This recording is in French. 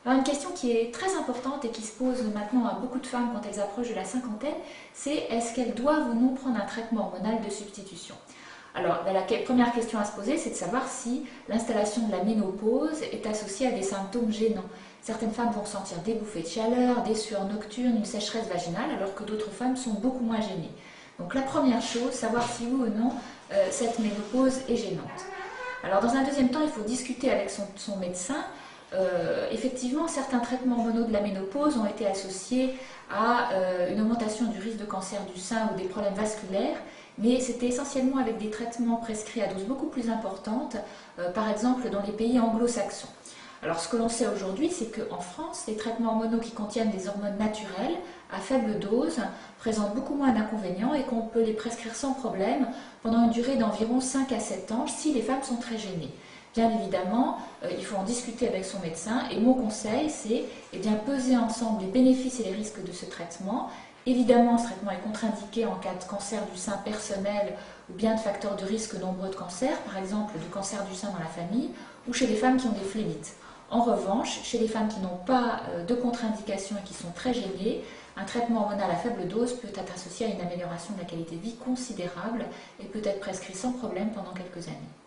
Alors une question qui est très importante et qui se pose maintenant à beaucoup de femmes quand elles approchent de la cinquantaine, c'est est-ce qu'elles doivent ou non prendre un traitement hormonal de substitution? Alors la première question à se poser, c'est de savoir si l'installation de la ménopause est associée à des symptômes gênants. Certaines femmes vont ressentir des bouffées de chaleur, des sueurs nocturnes, une sécheresse vaginale, alors que d'autres femmes sont beaucoup moins gênées. Donc la première chose, savoir si oui ou non cette ménopause est gênante. Alors dans un deuxième temps, il faut discuter avec son médecin. Effectivement, certains traitements hormonaux de la ménopause ont été associés à une augmentation du risque de cancer du sein ou des problèmes vasculaires, mais c'était essentiellement avec des traitements prescrits à doses beaucoup plus importantes, par exemple dans les pays anglo-saxons. Alors ce que l'on sait aujourd'hui, c'est qu'en France, les traitements hormonaux qui contiennent des hormones naturelles à faible dose présentent beaucoup moins d'inconvénients et qu'on peut les prescrire sans problème pendant une durée d'environ 5 à 7 ans si les femmes sont très gênées. Bien évidemment, il faut en discuter avec son médecin et mon conseil, c'est peser ensemble les bénéfices et les risques de ce traitement. Évidemment, ce traitement est contre-indiqué en cas de cancer du sein personnel ou bien de facteurs de risque nombreux de cancer, par exemple de cancer du sein dans la famille ou chez les femmes qui ont des phlébites. En revanche, chez les femmes qui n'ont pas de contre-indication et qui sont très gênées, un traitement hormonal à faible dose peut être associé à une amélioration de la qualité de vie considérable et peut être prescrit sans problème pendant quelques années.